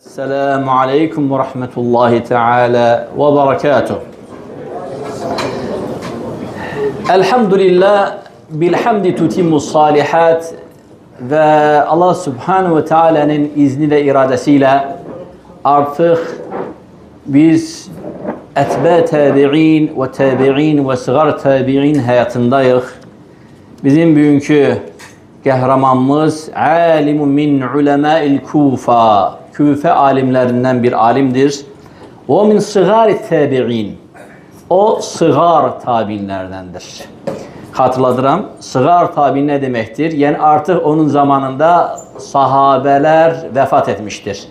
Selamun Aleyküm ve Rahmetullahi Teala ve Berekatuhu. Elhamdülillah bilhamdi tutimmus salihat ve Allah Subhanahu ve Teala'nın izni ve iradesiyle artık biz etbe tabi'in ve tabi'in ve sıgar tabi'in hayatındayız. Bizim bugünkü kahramanımız alimun min ulemâ'il Kufa. Küfe alimlerinden bir alimdir. O min sıgar tabi'in. O sıgar tabi'inlerdendir. Hatırladıram. Sıgar tabi'in ne demektir? Yani artık onun zamanında sahabeler vefat etmiştir.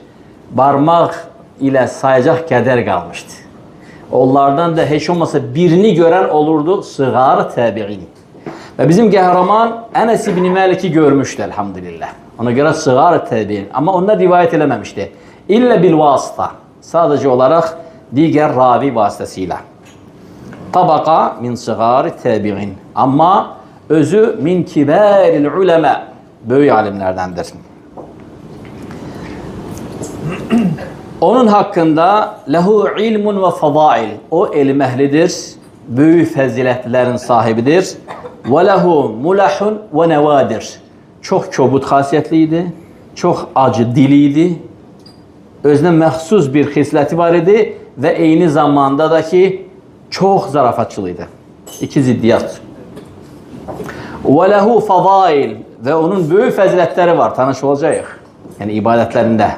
Parmak ile sayacak kadar kalmıştı. Onlardan da hiç olmasa birini gören olurdu sıgar tabi'in. Ve bizim kahraman Enes İbni Malik'i görmüştü elhamdülillah. Ona göre sıgar tabi'in. Ama onlar rivayet elememişti. İlla bil vasıta. Sadece olarak diğer ravi vasıtasıyla. Tabaka min sıgar tabi'in. Ama özü min kibaril ulema. Büyük alimlerdendir. Onun hakkında lehu ilmun ve fadail. O ilim ehlidir. Büyük faziletlerin sahibidir. Ve lehu mulahun ve nevadir. Çok çobut hasiyetliydi. Çok acı diliydi. Özünə məxsus bir xisleti var idi ve eyni zamanda da ki çok zarafatçılıydı. İki ziddiyat. Ve lehu fadail. Ve onun büyük faziletleri var. Tanış olacağız. Yani ibadetlerinde.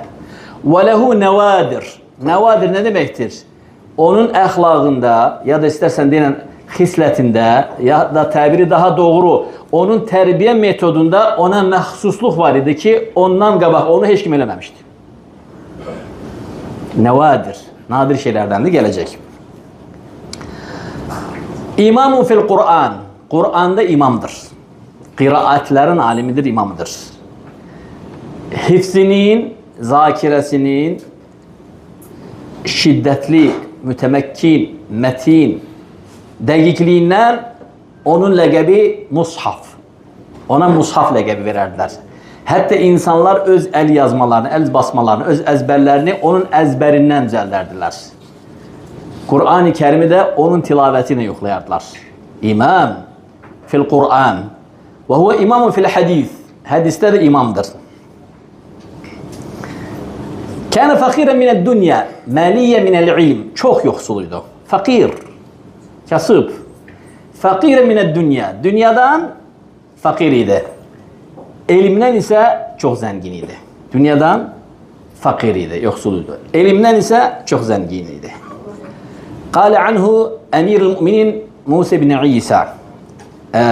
Ve lehu nevadir. Nevadir ne demektir? Onun əxlaqında ya da istersen deyin xisletinde ya da tabiri daha doğru onun terbiye metodunda ona məxsusluq var idi ki ondan qabaq onu heç kim eləməmişdi. Nevadir. Nadir şeylerden de gelecek. İmamun fil Kur'an. Kur'an'da imamdır. Kıraatlerin alimidir, imamıdır. Hifzinin, zakiresinin şiddetli, mütemekkin, metin, dəqiqliyindən onun ləqəbi mushaf. Ona mushaf ləqəbi verərlər. Hətta insanlar öz əl yazmalarını, əl basmalarını, öz əzbərlərini onun əzbərindən düzəldərdilər. Qur'an-ı Kərimi də onun tilavəti ilə yoxlayardılar. İmam fil Qur'an və huve imamun fil hadis. Hədisdə də imamdır. Kânə fakirən minəd dünya, məliyyə minəl ilm. Çox yoxsuluydu. Fakir. Kasıb. Fakir mined dünya. Dünyadan fakir idi. Elimden ise çok zengin idi. Dünyadan fakir idi, yoksuluydu. Elimden ise çok zengin idi. Kale anhu emirul müminin Musa bin İsa.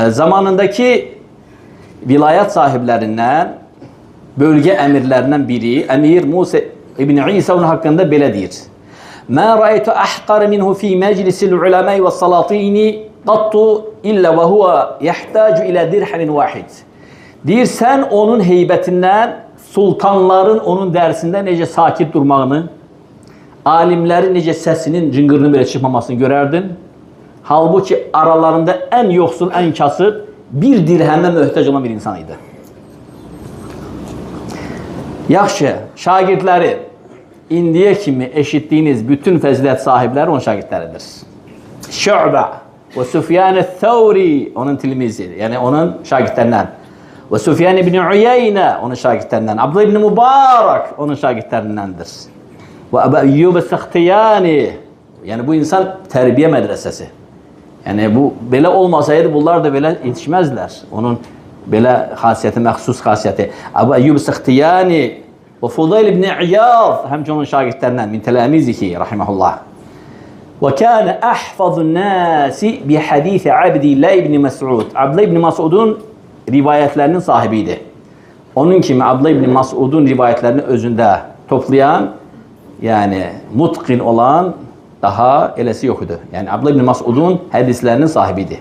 Zamanındaki vilayet sahiplerinden, bölge emirlerinden biri, Emir Musa bin İsa onun hakkında belə deyir. Ma ra'aytu ahqar minhu fi meclisil ulema ve salatini qattu illa ve huve yahtaju ila dirhamin vahid. Deyir, sən onun heybətindən, sultanların onun dərsində necə sakit durmağını, alimlərin necə səsinin cıngırını belə çıxmamasını görərdin. Halbuki aralarında ən yoxsul, ən kasıb, bir dirhəmə möhtac olan bir insan idi. Yaxşı, şagirdləri, indiyə kimi eşitdiyiniz bütün fəzilət sahibləri onun şagirdləridir. Şu'bə və Süfyan-ı Thawri onun tilmizi, yəni onun şagirdlərindən. Ve Süfyan ibn Uyeyne onun şagirdlerinden. Abdullah ibn Mübarek onun şagirdlerindendir. Ve Ebu Eyyub es-Sakhtiyani. Yani bu insan terbiye medresesi. Yani bu böyle olmasaydı bunlar da böyle yetişmezler. Onun böyle hasiyeti, məxsus hasiyeti. Ebu Eyyub es-Sakhtiyani ve Fudayl ibn İyad hem onun şagirdlerinden min telamizihi rahimahullah. Ve kâne ahfazun nâsi bi hadîsi Abdillah ibn Mes'ud. Abdullah ibn Mes'ud'un rivayetlerinin sahibiydi. Onun kimi Abdullah ibn Mas'ud'un rivayetlerini özünde toplayan, yani mutkin olan daha elesi yoktu. Yani Abdullah ibn Mas'ud'un hadislerinin sahibiydi.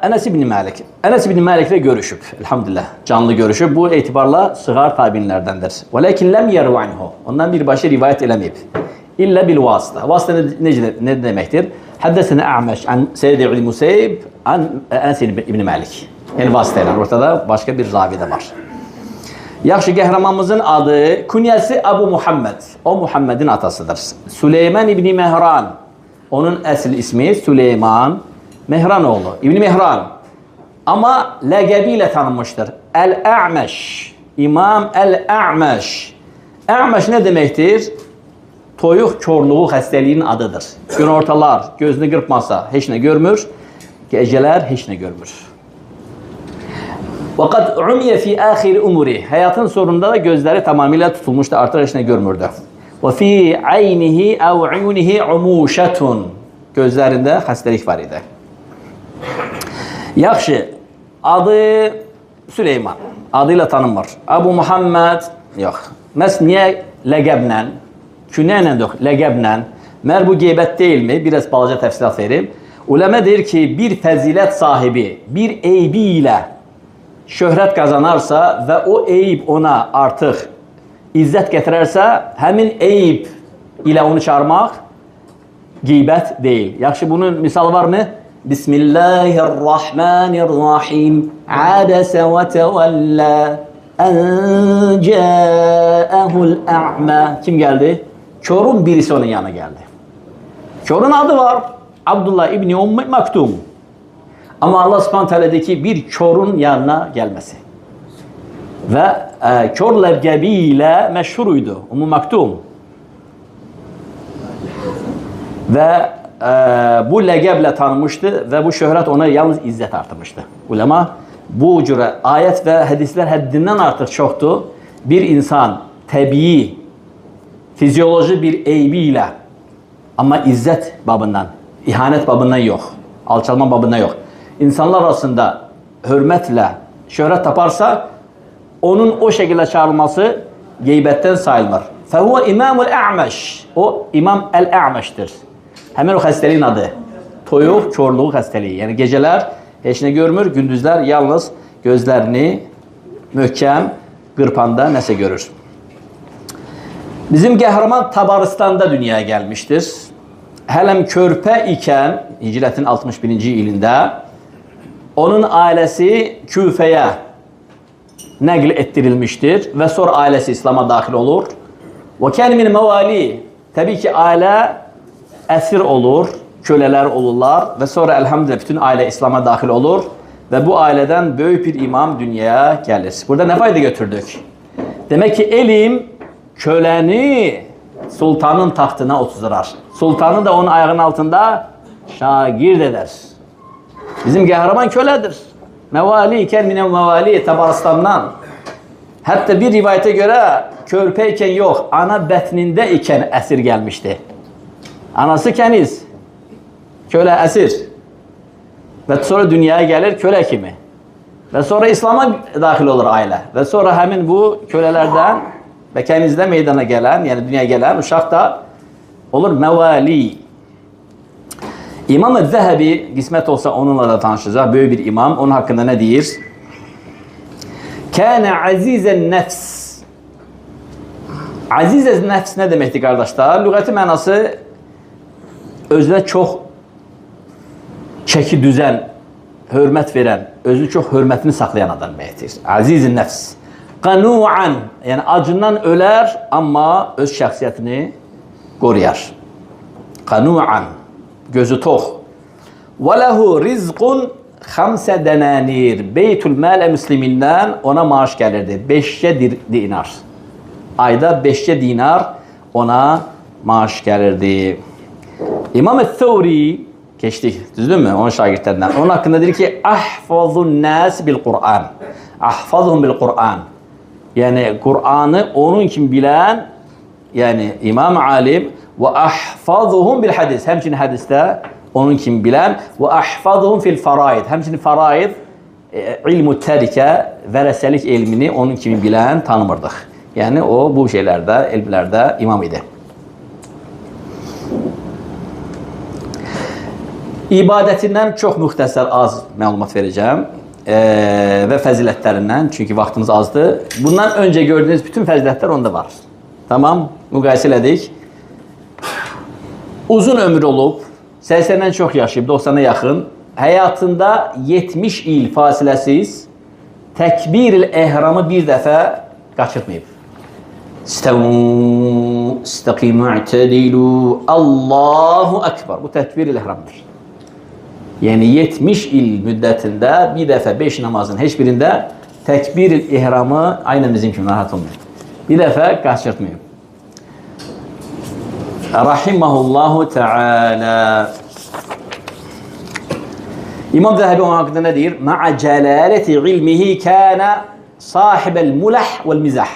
Enes ibn Malik. Enes ibn Malik'le görüşüp, elhamdülillah, canlı görüşüp, bu itibarla sıgar tabiinlerdendir. Velakin lem yeru anhu. Ondan bir başı rivayet elemeyip. İlla bil vasıta. Vasıta ne demektir? Haddesene A'meş an Seyyid ibn Museyb an Enes ibn Malik. Yani vasıtayla ortada başka bir ravi de var. Yaxşı, qəhrəmanımızın adı, künyəsi Abu Muhammed. O Muhammedin atasıdır. Süleyman İbni Mehran. Onun əsl ismi Süleyman Mehranoğlu. İbni Mehran. Ama ləqəbi ilə tanınmışdır. Əl-Ə'məş. İmam Əl-Ə'məş. Ə'məş nə deməkdir? Toyuq körlüğü xəstəliyinin adıdır. Günortalar gözünü qırpmasa heç nə görmür, gecələr heç nə görmür. وَقَدْ عُمِيَ فِي آخِرِ umuri. Həyatın sonunda da gözləri tamamilə tutulmuşdu, artıq heç nə görmürdü. وَفِي عَيْنِهِ اَوْ عُيُنِهِ عُمُوشَةٌ. Gözlərində xəstəlik var idi. Yaxşı, adı Süleyman. Adıyla tanınmır. Abu Muhammed yox. Məhz niyə ləqəblə, künyə ilə yox, ləqəblə? Mər bu qeybət deyilmi? Biraz balaca təfsilat verim. Uləmə deyir ki, bir fəzilət sahibi, bir eybi ilə şöhrət qazanarsa və o eyib ona artıq izzət gətirərsə, həmin eyib ilə onu çağırmaq qeybət deyil. Yaxşı, bunun misalı varmı? Bismillahirrahmanirrahim. Adəsə və təvəllə ən cəəhul ə'mə. Kim gəldi? Körün birisi onun yanına gəldi. Körün adı var. Abdullah İbni Maktum. Ama Allah subhanahu teala ki bir körün yanına gelmesi. Ve kör ləqəbiyle məşhuruydu. Maktum. Ve bu ləqəblə tanınmıştı ve bu şöhrət ona yalnız izzət artırmıştı. Ulema bu cürə ayət və hədislər həddindən artıq çoxdur. Bir insan təbii, fizyoloji bir eybi ilə, ama izzət babından, ihanət babından yox, alçalma babından yox. İnsanlar arasında hörmətlə şöhrət taparsa, onun o şəkildə çağrılması qeybətdən sayılmır. Fəhuvə imamul ə'məş. O imam əl-ə'məşdir. Həmin o xəstəliyin adı. Toyuq körlüğü xəstəliyi. Yəni gecələr heç nə görmür, gündüzlər yalnız gözlərini möhkəm qırpanda nəsə görür. Bizim qəhrəman Tabaristanda dünyaya gəlmişdir. Hələm körpə ikən, Hicrətin 61-ci ilində onun ailəsi Küfəyə nəql etdirilmişdir və sonra ailəsi İslam'a daxil olur. Və kən min məvali. Təbii ki, ailə əsir olur, kölələr olurlar və sonra əlhamdülillah bütün ailə İslam'a daxil olur və bu ailədən böyük bir imam dünyaya gəlir. Burada nə fayda götürdük? Demək ki, elm köləni sultanın taxtına oturdurar. Sultanı da onun ayağının altında şagird edər. Bizim qəhrəman kölədir. Məvali ikən minə məvali Tabaristandan. Hətta bir rivayətə görə körpə ikən yox, ana bətnində ikən əsir gəlmişdi. Anası kəniz, kölə əsir. Və sonra dünyaya gəlir kölə kimi. Və sonra İslam'a daxil olur ailə. Və sonra həmin bu kölələrdən və kənizdə meydana gələn, yəni dünyaya gələn uşaq da olur məvali. İmam Zəhəbi, qismət olsa onunla da tanışacaq, böyük bir imam. Onun haqqında nə deyir? Kənə əzizən nəfs. Əzizən nəfs nə deməkdir, qardaşlar? Lüğəti mənası özünə çox çəki düzən, hörmət verən, özünü çox hörmətini saxlayan adam deməkdir. Əzizən nəfs. Qanu'an, yəni acından ölər, amma öz şəxsiyyətini qoruyar. Qanu'an. Gözü tox. Və ləhu rizqun 5 dənanir. Beytül Mələ Müslimindən ona maaş gəlirdi. 5 dinar. Ayda 5 dinar ona maaş gəlirdi. İmam Əth-Thawri keçdik, düzdürmü? Onun şagirdlərindən. Onun haqqında deyir ki, ahfazun nas bil Qur'an. Ahfazhum bil Qur'an. Yəni Qur'anı onun kimi bilən, yəni imam alim və ahfazuhum bil hadis. Həmçinin hədisdə onun kimi bilən və ahfazuhum fil faraid. Həmçinin faraid, ilmu tərikə, vərəsəlik elmini onun kimi bilən tanımırdıq. Yəni o bu şeylərdə, elmlərdə imam idi. İbadətindən çox müxtəsər az məlumat verəcəm və fəzilətlərindən, çünki vaxtımız azdır. Bundan öncə gördüyünüz bütün fəzilətlər onda var. Tamam, müqayisə elədik. Uzun ömür olub, 80-dən çox yaşayıb, 90-a yaxın, həyatında 70 il fasiləsiz təkbir-il ehramı bir dəfə Qaçırtmayıb. İstəvu, istəqimu, i'tədilu, Allahu Akbar. Bu təkbir-i ihramdır. Yəni 70 il müddətində bir dəfə 5 namazın heç birində təkbir-i ihramı aynən bizim kimi narahat olmayıb. Bir dəfə qaçırtmayıb. Rahimahullahu Teala. İmam Zəhebi onun haqqında nə deyir? Ma'a cəlaləti ilmihi kənə sahibəl mulah vəl mizah.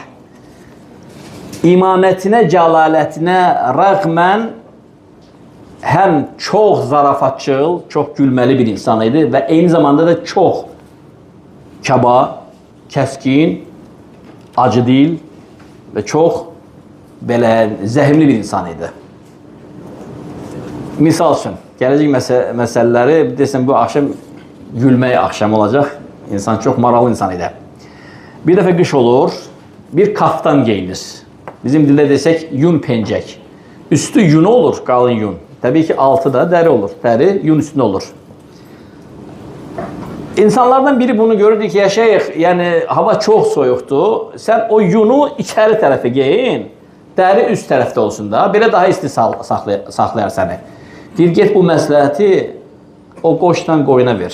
İmamətinə, cəlalətinə rəğmən həm çox zarafatçıl, çox gülməli bir insan idi və eyni zamanda da çox kaba, kəskin, acı dil və çox belə zəhimli bir insan idi. Misal üçün, gələcək məsələləri desəm bu axşam gülmək axşam olacaq. İnsan çox maraqlı insan idi. Bir dəfə qış olur, bir kaftan geyinir. Bizim dildə desək yun pencək. Üstü yun olur, qalın yun. Təbii ki, altı da dəri olur. Dəri yun üstündə olur. İnsanlardan biri bunu görürdü ki, ya şeyx, yəni hava çox soyuqdur. Sən o yunu içəri tərəfə geyin, dəri üst tərəfdə olsun da. Belə daha isti saxlayar səni. Deyir, get bu məsləhəti o qoşdan qoyuna ver.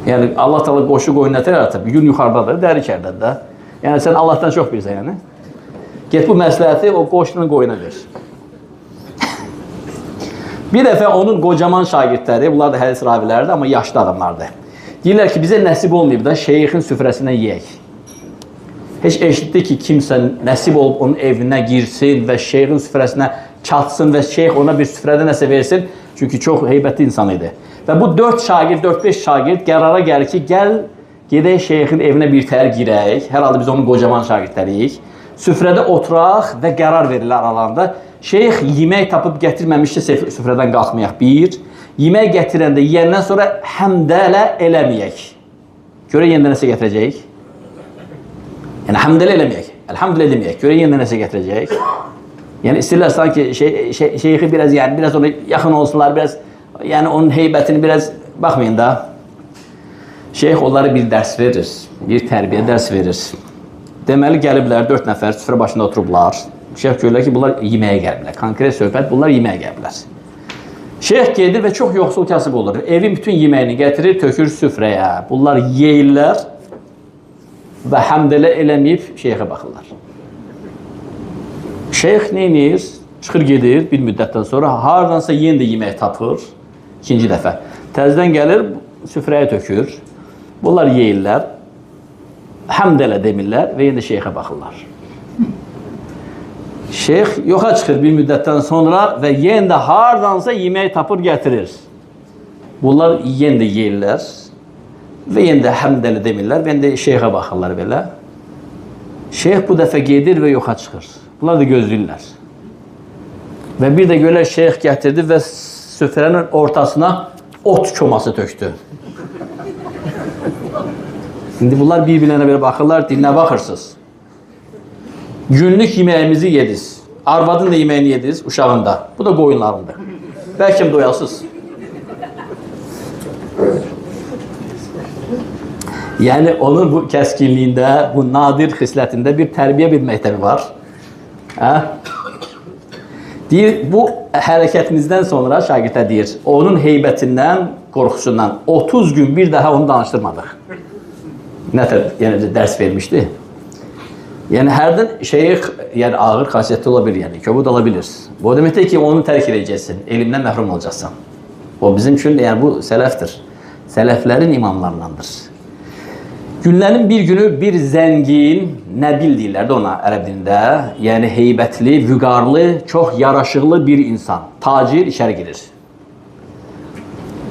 Yəni Allah Teala qoşu qoyuna tərəf, yun yuxarıdadır, dəri içəridədir. Yəni sən Allahdan çox bilirsən yəni. Get bu məsləhəti o qoşdan qoyuna ver. Bir dəfə onun qocaman şagirdləri, bunlar da hədis raviləridir, amma yaşlı adamlardır. Deyirlər ki, bizə nəsib olmayıb da şeyxin süfrəsindən yeyək. Heç eşitdi ki, kimsə nəsib olub onun evinə girsin və şeyxin süfrəsinə çatsın və şeyx ona bir süfrədə nəsə versin. Çünki çox heybətli insan idi. Və bu 4 şagird, 4-5 şagird qərara gəlir ki, gəl, gedək şeyxin evinə bir təhər girək. Hər halda biz onun qocaman şagirdləriyik. Süfrədə oturaq və qərar verirlər aralarında. Şeyx yemək tapıb gətirməmişsə süfrədən qalxmayaq. Bir, yemək gətirəndə yeyəndən sonra həmdələ eləməyək. Görə yenidən nəsə gətirəcəyik? Yəni həmdələ eləməyək. Elhamdülə deməyək. Görə yenidən nəsə gətirəcəyik? Yəni istəyirlər sanki şeyxi biraz ona yaxın olsunlar, biraz yəni onun heybətini biraz baxmayın da. Şeyx onlara bir dərs verir, bir tərbiyə dərs verir. Deməli gəliblər 4 nəfər süfrə başında oturublar. Şeyx görürlər ki, bunlar yeməyə gəliblər. Konkret söhbət, bunlar yeməyə gəliblər. Şeyx gedir və çox yoxsul kasıb olur. Evin bütün yeməyini gətirir, tökür süfrəyə. Bunlar yeyirlər və həmdələ eləməyib şeyxə baxırlar. Şeyx neynir? Çıxır gedir bir müddətdən sonra, haradansa yenə də yemək tapır. İkinci dəfə. Təzədən gəlir, süfrəyə tökür. Bunlar yeyirlər, həmdələ demirlər və yenə də şeyxə baxırlar. Şeyx yoxa çıxır bir müddətdən sonra və yenə də haradansa yemək tapır gətirir. Bunlar yenə də yeyirlər və yenə də həmdələ demirlər və yenə də şeyxə baxırlar belə. Şeyx bu dəfə gedir və yoxa çıxır. Bunlar da gözləyirlər. Və bir də görürlər şeyx gətirdi və süfrənin ortasına ot çoması tökdü. İndi bunlar bir-birlərinə belə baxırlar, dilinə baxırsınız. Günlük yeməyimizi yediniz. Arvadın da yeməyini yediniz, uşağın da. Bu da qoyunlarındır. Bəlkə doyasınız. Yəni onun bu kəskinliyində, bu nadir xislətində bir tərbiyə bir məktəbi var. Deyir, bu hərəkətimizdən sonra şagirdlər deyir, onun heybətindən, qorxusundan 30 gün bir daha onu danışdırmadıq. Yəni dərs vermişdi. Yəni hərdən şeyx ağır xasiyyətli ola bilir, yəni kobud ola bilir. Bu deməkdir ki, onu tərk edəcəksin, elmdən məhrum olacaqsan. O bizim üçün bu sələfdir. Sələflərin imamlarındandır. Günlərin bir günü bir zəngin, nəbil deyirlər də ona ərəb dilində, yəni heybətli, vüqarlı, çox yaraşıqlı bir insan, tacir içəri girir.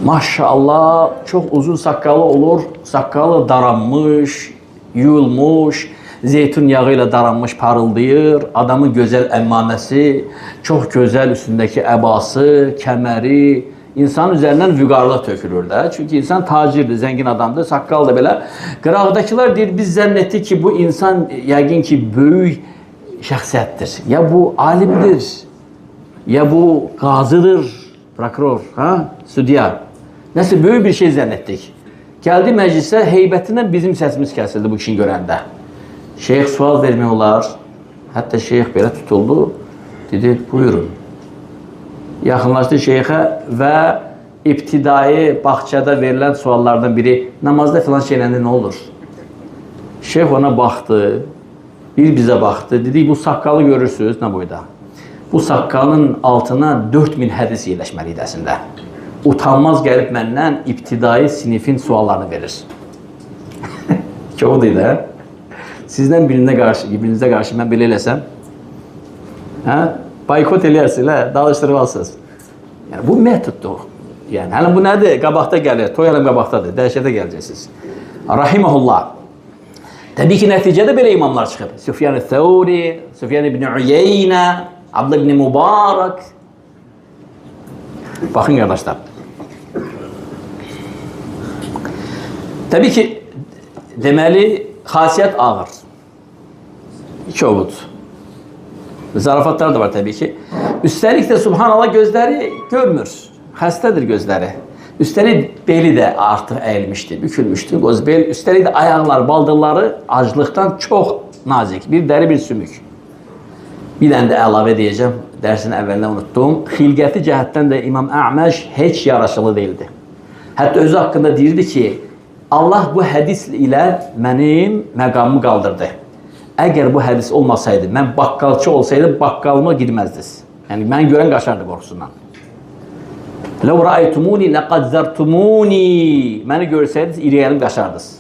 Maşallah, çox uzun saqqalı olur, saqqalı daranmış, yuyulmuş, zeytun yağı ilə daranmış parıldayır, adamın gözəl əmmaməsi, çox gözəl üstündəki əbası, kəməri, insanın üzərindən vüqarlıq tökülür də. Çünki insan tacirdir, zəngin adamdır, saqqal da belə. Qıraqdakılar deyir, biz zənn etdik ki, bu insan yəqin ki, böyük şəxsiyyətdir. Ya bu alimdir, ya bu qazıdır, prokuror, sudya. Nəsə böyük bir şey zənn etdik. Gəldi məclisə, heybətindən bizim səsimiz kəsildi bu kişini görəndə. Şeyx sual vermək olar. Hətta şeyx belə tutuldu. Dedi, buyurun. Yaxınlaşdı şeyxə və ibtidai bağçada verilən suallardan biri, namazda filan şeyləndə nə olur? Şeyx ona baxdı, bir bizə baxdı. Dedi, bu saqqalı görürsünüz, nə boyda? Bu saqqalın altına 4000 hədis yerləşməli idi əslində. Utanmaz gəlib məndən ibtidai sinifin suallarını verir. Çoğu deyil, hə? Sizdən birinizə qarşı mən belə eləsəm, hə? Baykot eləyərsiniz, hə? Danışdırmalısınız. Yəni, bu metoddur. Yəni, hələ bu nədir? Qabaqda gəlir, toy hələm qabaqdadır, dəhşətə gələcəksiniz. Rahiməhullah. Təbii ki, nəticədə belə imamlar çıxıb. Süfyan-ı Thawri, Süfyan ibn Uyeynə, Abdullah ibn Mübarək. Baxın, qardaşlar. Təbii ki, deməli, xasiyyət ağır. İki ovud. Zarafatlar da var təbii ki. Üstəlik də Subhanallah gözləri görmür. Xəstədir gözləri. Üstəlik beli də artıq əyilmişdi, bükülmüşdü qozbel. Üstəlik də ayaqlar, baldırları aclıqdan çox nazik. Bir dəri, bir sümük. Bir dənə də əlavə deyəcəm, dərsin əvvəlindən unutdum. Xilqəti cəhətdən də İmam Ə'məş heç yaraşılı deyildi. Hətta özü haqqında deyirdi ki, Allah bu hədis ilə mənim məqamımı qaldırdı. Əgər bu hədis olmasaydı, mən baqqalçı olsaydım, baqqalıma girməzdiniz. Yəni, mən görən qaşardı qorxusundan. Ləv rəaytumuni ləqəzzərtumuni. Məni görsəydiniz, iriyəlim qaşardınız.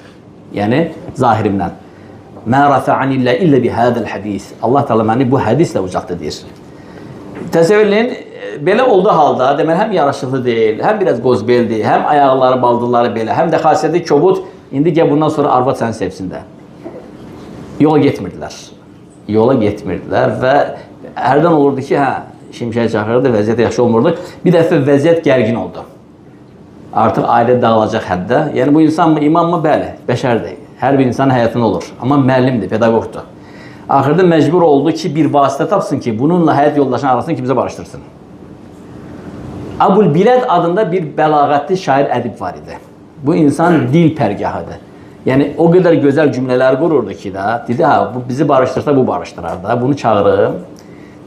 Yəni, zahirimdən. Mə rəfə'anillə illə bihədəl hədis. Allah Teala məni bu hədislə ucaqdı deyir. Təsəvvürləyin, belə olduğu halda, deməli, həm yaraşıqlı deyil, həm biraz qozbeldir, həm ayaqları, baldırları belə, həm də xasiyyəti kobud, indi gəl bundan sonra arvad səni sevsin də. Yola getmirdilər. Yola getmirdilər və hərdən olurdu ki, hə, şimşək çaxırdı, vəziyyət yaxşı olmurdu. Bir dəfə vəziyyət gərgin oldu. Artıq ailə dağılacaq həddə. Yəni, bu insan mı, imam mı? Bəli, bəşərdir. Hər bir insanın həyatında olur. Amma müəllimdir, pedaqogdur. Axırda məcbur oldu ki, bir vasitə tapsın ki, bununla həyat yoldaşının arasını kimsə barışdırsın. Abul Biləd adında bir bəlağətli şair ədib var idi. Bu insan dil pərgahıdır. Yəni, o qədər gözəl cümlələr qururdu ki, dedi, hə, bu bizi barışdırsa, bu barışdırar da. Bunu çağırım,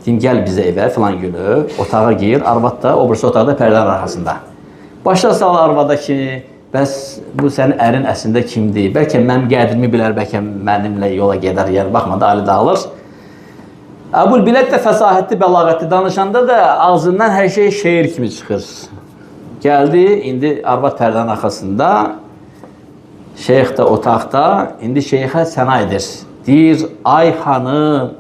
deyim, gəl bizə evə filan günü, otağa gir, arvad da, o birisi otaqda pərdənin arxasında. Başla sal arvada ki, bəs bu sənin ərin əslində kimdir? Bəlkə mənim qədrimi bilər, bəlkə mənimlə yola gedər, yəni baxmadı, ali dağılır. Əbul Biləd də fəsahətli, bəlağətli danışanda da ağzından hər şey şeir kimi çıxır. Gəldi, indi arvad pərdənin arxasında, şeyx də otaqda, indi şeyxə səna edir. Deyir, ay xanım,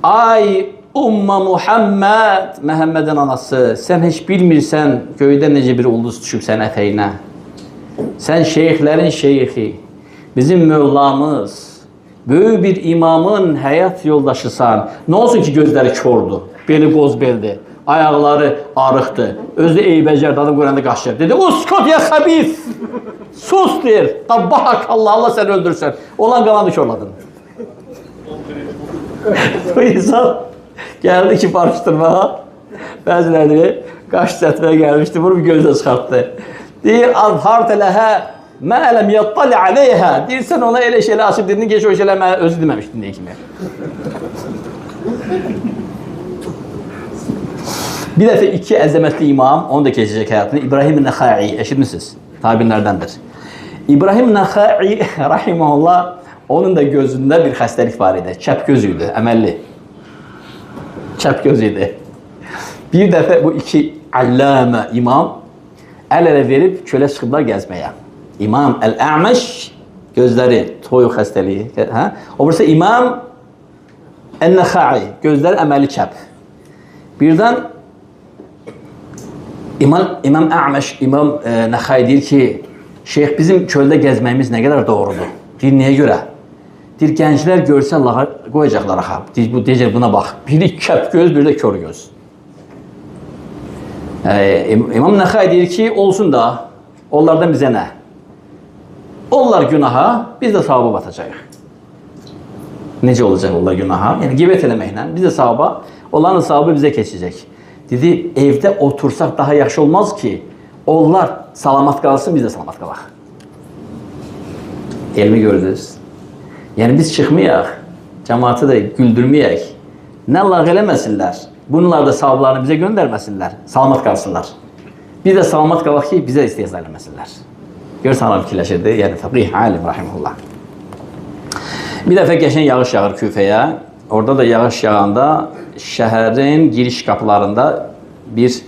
ay Umma Muhammed, Məhəmmədin anası, sən heç bilmirsən göydə necə bir ulduz düşüb sən ətəyinə. Sən şeyxlərin şeyxi, bizim Mövlamız, böyük bir imamın həyat yoldaşısan. Nə olsun ki, gözləri kordur, beli qozbeldir, ayaqları arıqdır, özü eybəcər, dadım görəndə qaşır. Dedi, uskot ya xəbif, sus deyir, qabbaq Allah sən öldürsən. Olan qalanı korladın. Bu insan gəldi ki, barışdırmağa, bəziləri qaş çətməyə gəlmişdi, bunu bir gözlə çıxartdı. Deyir, azhar tələhə, mə ələm yattali aleyhə. Deyirsən ona elə şeylə açıb dedin, geç o şeylə mənə özü deməmişdin deyə kimi. Bir dəfə iki əzəmətli imam, onu da keçəcək həyatını, İbrahim Nəxai, eşitmişsiniz, tabinlərdəndir. İbrahim Nəxai, rahiməhullah, onun da gözündə bir xəstəlik var idi, çəp göz idi, əməlli. Çəp göz idi. Bir dəfə bu iki allamə imam əl-ələ verib kölə çıxıblar gəzməyə. İmam Əl-Ə'məş, gözləri toyuq xəstəliyi, hə? O birisi İmam Ən-Nəxai, gözləri əməli çəp. Birdən İmam Ə'məş, İmam Nəxai deyir ki, şeyx bizim çöldə gəzməyimiz nə qədər doğrudur? Deyir, niyə görə? Deyir, gənclər görsə qoyacaqlar axa. Deyir, bu deyəcək buna bax. Biri kəp göz, biri də kör göz. İmam Nəxai deyir ki, olsun da, onlardan bizə nə? Onlar günaha, biz də savaba batacaq. Necə olacaq onlar günaha? Yəni, qeybət eləməklə, biz də savaba, onların savabı bizə keçəcək. Dedi, evdə otursaq daha yaxşı olmaz ki, onlar salamat qalsın, biz də salamat qalaq. Elmi gördünüz. Yəni biz çıxmayaq, cəmaatı da güldürməyək. Nə lağ eləməsinlər. Bunlar da savablarını bizə göndərməsinlər. Salamat qalsınlar. Biz də salamat qalaq ki, bizə istehza eləməsinlər. Görürsən, hala fikirləşirdi. Yəni, fəqih, alim, rahimullah. Bir dəfə qəşəng yağış yağır Küfəyə. Orada da yağış yağanda şəhərin giriş qapılarında bir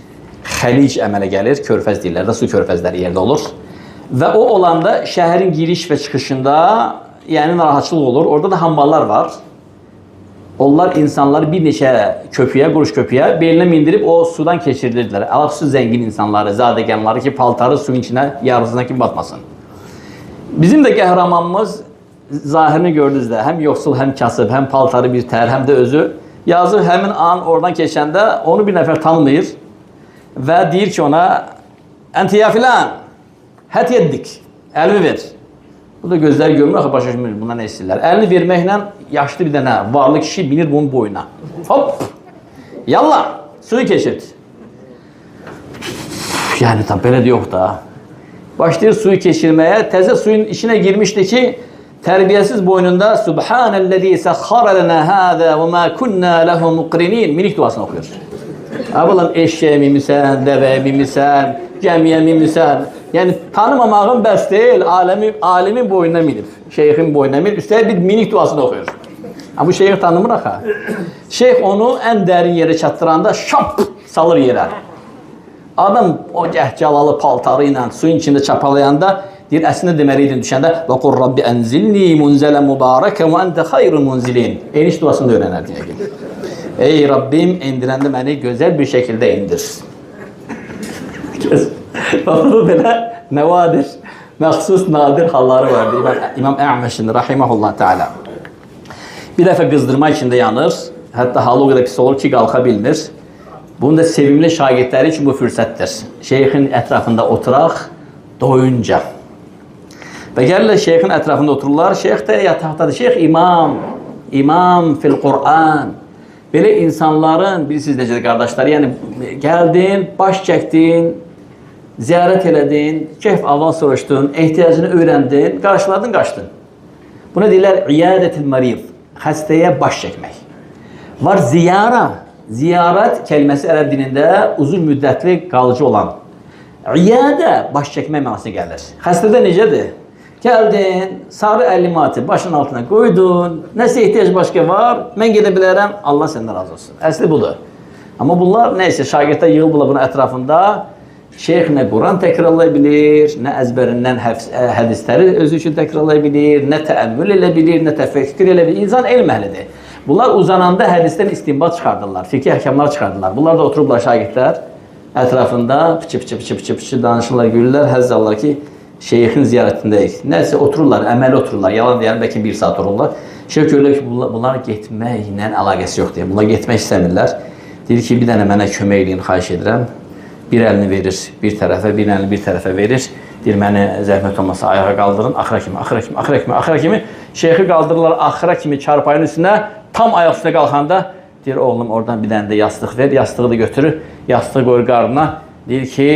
xəlic əmələ gəlir. Körfəz deyirlər də, su körfəzləri yerdə olur. Və o olanda şəhərin giriş və çıxışında yəni narahatçılıq olur. Orada da hamballar var. Onlar insanları bir neçə köpüyə, quruş köpüyə belinə mindirib o sudan keçirirdilər. Əlaqsız zəngin insanları, zadəganları ki, paltarı suyun içinə yarısına kimi batmasın. Bizim də qəhrəmanımız zahirini gördünüz də, həm yoxsul, həm kasıb, həm paltarı bir tər, həm də özü. Yazıq həmin an oradan keçəndə onu bir nəfər tanımır və deyir ki ona, "Ənti ya filan, hət yeddik, əlimi ver." Bu da gözləri görmür, axı başa düşmür, bundan nə istəyirlər. Əlini verməklə yaşlı bir dənə varlı kişi binir bunun boyuna. Hop! Yallah! Suyu keçirt. Yəni tam belə də yox da. Başlayır suyu keçirməyə, təzə suyun içinə girmişdi ki, tərbiyəsiz boynunda Subhanəl-ləzi səxxara lənə həzə və mə kunnə ləhu muqrinin minik duasını oxuyur. Əvvələn eşeğe mimisən, dəvəyə mimisən, gəmiyə mimisən. Yəni tanımamağın bəs deyil, alimin boynuna minib, şeyxin boynuna minib, üstəlik bir minik duasını oxuyur. Bu şeyx tanımır axı. Şeyx onu ən dərin yerə çatdıranda şap salır yerə. Adam o cəhcəlalı paltarı ilə suyun içində çapalayanda deyir, əslində deməliydin düşəndə və qur Rabbi ənzilni munzələ mübarəkə və əntə xayrı munzilin. Eniş duasını da öyrənərdi yəqin. Ey Rabbim, endirəndə məni gözəl bir şəkildə indir. Bu belə nəvadir, məxsus nadir halları vardı. İmam Ə'məşin, rahiməhullah teala. Bir dəfə qızdırma içində yanır. Hətta halı o qədər pis olur ki, qalxa bilmir. Bunun da sevimli şagirdləri üçün bu fürsətdir. Şeyxin ətrafında oturaq, doyunca. Və gəlirlər şeyxin ətrafında otururlar. Şeyx də yataqdadır. Şeyx imam fil Qur'an. Belə insanların, bilirsiniz necədir qardaşlar, yəni gəldin, baş çəkdin, ziyarət elədin, keyf aval soruşdun, ehtiyacını öyrəndin, qarşıladın, qaçdın. Buna deyirlər iyadətil marid, xəstəyə baş çəkmək. Var ziyara, ziyarət kəlməsi ərəb dilində uzun müddətli qalıcı olan. İyadə baş çəkmək mənasına gəlir. Xəstədə necədir? Gəldin, sarı əlimatı başın altına qoydun, nəsə ehtiyac başqa var, mən gedə bilərəm, Allah səndən razı olsun. Əsli budur. Amma bunlar nəysə, şagirdlər yığıldılar bunun ətrafında, şeyx nə Quran təkrarlaya bilir, nə əzbərindən hədisləri özü üçün təkrarlaya bilir, nə təəmmül elə bilir, nə təfəkkür elə bilir. İnsan elm əhlidir. Bunlar uzananda hədisdən istinbat çıxardırlar, fikri əhkamlar çıxardırlar. Bunlar da oturublar şagirdlər ətrafında pıçı danışırlar, gülürlər, həzz alırlar ki, şeyxin ziyarətindəyik. Nəsə otururlar, əməli otururlar, yalan deyər, bəlkə bir saat otururlar. Şeyx görürlər ki, bunlar getməklə əlaqəsi yoxdur. Bunlar getmək istəmirlər. Deyir ki, bir dənə mənə kömək eləyin, xahiş edirəm. Bir əlini verir bir tərəfə, bir əlini bir tərəfə verir. Deyir, məni zəhmət olmasa ayağa qaldırın, axıra kimi. Şeyxi qaldırırlar axıra kimi çarpayın üstünə, tam ayaq üstünə qalxanda deyir, oğlum oradan bir dənə də yastıq ver, yastığı da götürür, yastığı qoyur qarnına. Deyir ki,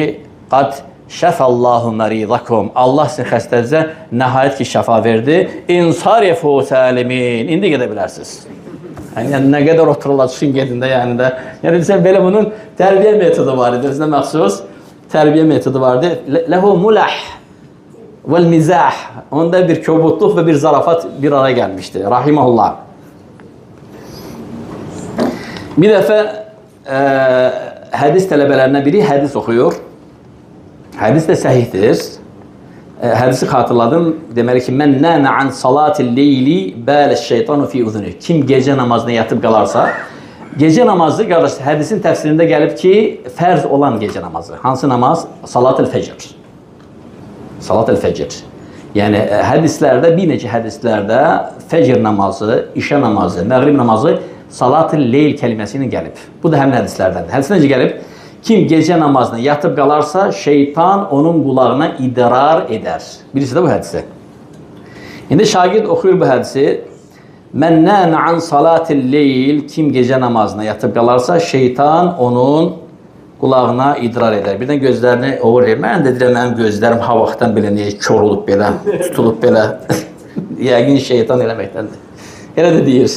qad şəfəllahu məridakum. Allah sizin xəstənizə nəhayət ki, şəfa verdi. İnsarifu səlimin. İndi gedə bilərsiniz. Yəni, nə qədər otururlar, çıxın gedində, yəni də. Yəni, sən belə bunun tərbiyə metodu var idi, özünə məxsus tərbiyə metodu vardı. Ləhu mulah vəl mizah. Onda bir kobudluq və bir zarafat bir araya gəlmişdi. Rahiməhullah. Bir dəfə hədis tələbələrindən biri hədis oxuyur. Hədis də səhihdir. Hədisi xatırladım. Deməli ki, mən nəmə an salatil leyli bələş şeytanu fi uzunu. Kim gecə namazına yatıb qalarsa, gecə namazı, qardaş, hədisin təfsirində gəlib ki, fərz olan gecə namazı. Hansı namaz? Salatul fəcr. Salatul fəcr. Yəni, hədislərdə, bir neçə hədislərdə fəcr namazı, işə namazı, məğrib namazı salatul leyl kəlməsi ilə gəlib. Bu da həmin hədislərdəndir. Hədis necə gəlib? Kim gecə namazına yatıb qalarsa, şeytan onun qulağına idrar edər. Birisi də bu hədisi. İndi şagird oxuyur bu hədisi. Mən nəmə an salatil leyl, kim gecə namazına yatıb qalarsa, şeytan onun qulağına idrar edər. Birdən gözlərini ovur verir. Mən də deyirəm, mənim gözlərim ha vaxtdan belə niyə kör olub belə, tutulub belə. Yəqin şeytan eləməkdəndir. Elə də deyir.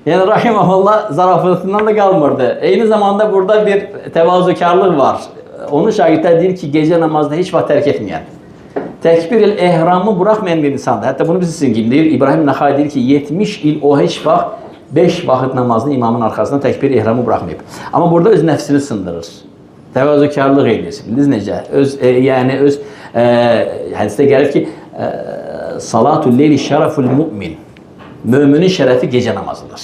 Yəni rahimehullah zarafatından da qalmırdı. Eyni zamanda burada bir təvazökarlıq var. Onun şagirdlər deyir ki, gecə namazını heç vaxt tərk etməyən, təkbir-el-ehramı buraxmayan bir insandır. Hətta bunu biz sizin deyir. İbrahim Naxai deyir ki, 70 il o heç vaxt 5 vaxt namazını imamın arxasında təkbir-ehramı buraxmayıb. Amma burada öz nəfsini sındırır. Təvazökarlıq edir. Bildiniz necə? Öz hədisdə gəlir ki, salatul leyli şərəful mümin. Müminin şərəfi gecə namazıdır.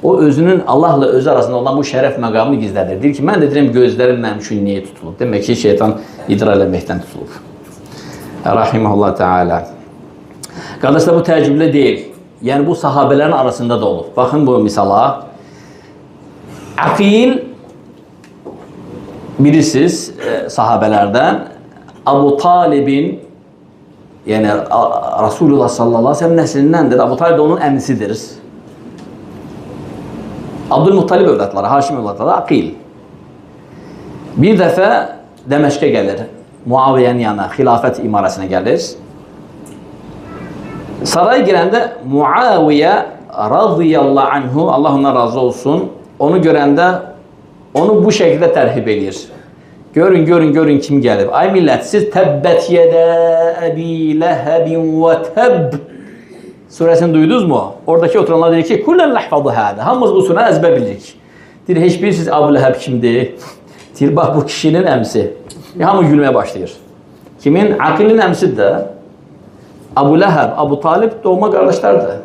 O özünün Allahla özü arasında olan bu şərəf məqamını gizlədir. Deyir ki, mən də deyirəm gözlərim mənim üçün niyə tutulub? Demək ki, şeytan idrar eləməkdən tutulub. Rahimehullah Teala. Qardaşlar, bu təəccüblü deyil. Yəni bu sahabələrin arasında da olub. Baxın bu misala. Aqil, bilirsiniz sahabələrdən Abu Talibin, yəni Rasulullah sallallahu aleyhi ve sellem nəslindəndir. Abu Talib də onun əmisidir. Abdülmuttalib övladları, Haşim övladları Aqil. Bir dəfə Dəməşqə gəlir. Muaviyyənin yanına, xilafət imarəsinə gəlir. Saraya girəndə Muaviyyə radiyallahu anhu, Allah ondan razı olsun, onu görəndə onu bu şəkildə tərhib edir. Görün kim gəlib. Ay millət, siz təbbət yedə əbi ləhəbin və təbb surəsini duydunuz mu? Oradakı oturanlar deyir ki, kullən ləhfadı hədə. Hamımız bu surəni əzbər bilirik. Deyir, heç bilirsiniz Abu Ləhəb kimdir? Deyir, bax bu kişinin əmsi. Hamı gülməyə başlayır. Kimin? Aqilin əmsidir də. Abu Ləhəb, Abu Talib doğma qardaşlardır.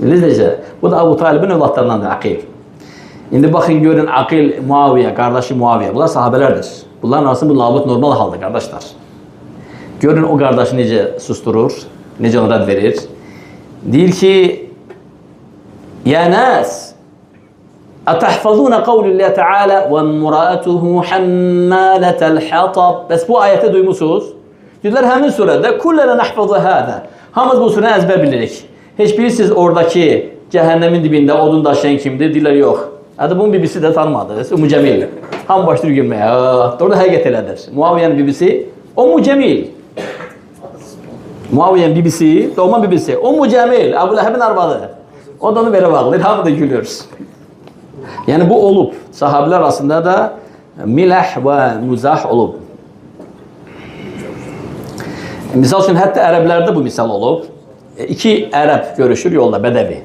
Bilirsiniz necə? Bu da Abu Talibin övladlarındandır, Aqil. İndi baxın, görün, Aqil, Muaviyyə, qardaşı Muaviyyə. Bunlar sahabələrdir. Bunların arasında bu labut normal haldır, qardaşlar. Görün, o qardaşı necə susturur, necə ona rədd verir. Deyir ki, Yə nəs, ətəhfəzunə qavlilləyə təalə və muraətuhu həmmələtəl hətab. Bəs bu ayəti duymuşsunuz? Deyirlər, həmin surədə kullənə nəhfəzə hədə. Hamız bu surəni əzbər bilirik. Heç bilirsiniz oradakı cəhənnəmin dibində odun daşıyan kimdir? Deyirlər, yox. Hətta bunun bibisi də tanımadı. Ümmü Cəmil. Hamı başlayır gülməyə. Orada həqiqət elədir. Muaviyyənin bibisi Ümmü Cəmil. Muaviyyənin bibisi, doğma bibisi Ümmü Cəmil, Abu Ləhəbin arvadı. O da onu belə bağlayır. Hamı da gülür. Yəni bu olub. Sahabilər arasında da miləh və müzah olub. Misal üçün, hətta ərəblərdə bu misal olub. İki ərəb görüşür yolda, bədəvi.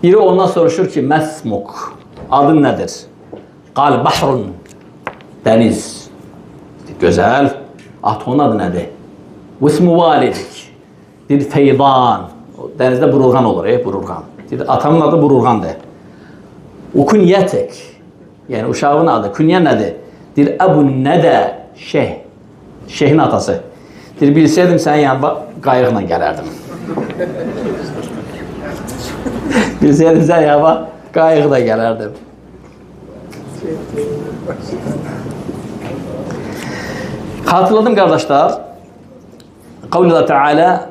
Biri ondan soruşur ki, məsmuk, adın nədir? Qal, bahrun, dəniz. Gözəl. Onun adı nədir? Vısmü validik. Deyir, feydan. Dənizdə burulğan olur, burulğan. Deyir, atamın adı burulğandır. Ukünyətik. Yəni, uşağın adı. Künyə nədir? Deyir, Əbu Nədə, şeyh. Şeyhin atası. Deyir, bilsəydim sənin yanına qayıqla gələrdim. Bilsəydim sənin yanına qayıqla gələrdim. Hatırladım qardaşlar. Qavlullah Teala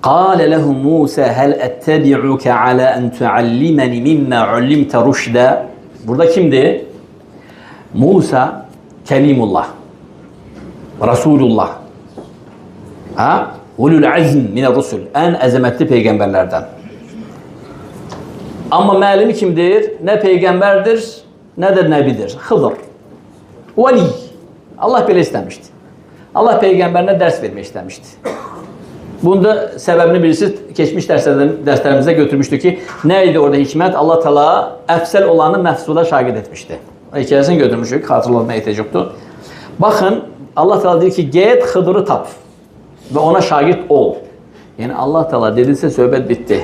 Qâle lehu Musa hel ettebi'uke ala en tuallimeni mimma ullimte rüşde. Burada kimdi? Musa Kelimullah. Resulullah. Ulul azm mine rusul. En əzəmətli peygamberlerden. Ama məlimi kimdir? Ne peygamberdir, ne de nebidir. Xıdır. Veli. Allah belə istəmişdi. Allah peygamberine ders vermək istəmişdi. Bunda səbəbini bilirsiniz, keçmiş dərslərimizdə götürmüşdük ki, nə idi orada hikmət? Allah Teala əfsəl olanı məhsula şagird etmişdi. Hikayəsini götürmüşük, xatırlatmaya ehtiyac yoxdur. Baxın, Allah Teala deyir ki, get Xıdırı tap və ona şagird ol. Yəni Allah Teala dedilsə söhbət bitdi.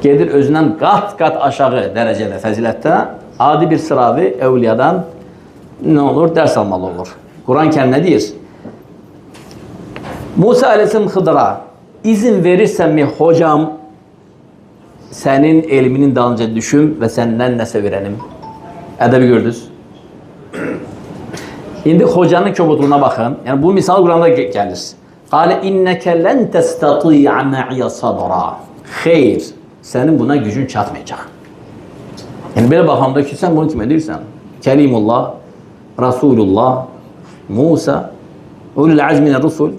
Gedir özündən qat-qat aşağı dərəcədə, fəzilətdə adi bir sıravi əvliyadan nə olur? Dərs almalı olur. Quran-Kərim nə deyir? Musa aleyhisselam Xıdıra izin verirsənmi hocam sənin elminin dalınca düşüm və səndən nəsə verənim? Ədəbi gördünüz. İndi hocanın kobudluğuna baxın. Yəni bu misal Quranda gəlir. Qalə innəkə lən təstəti'a mə'iyyə sadra. Xeyr, sənin buna gücün çatmayacaq. Yəni belə baxanda ki, sən bunu kim edirsən? Kəlimullah, Rasulullah, Musa, ulul azminə rusul.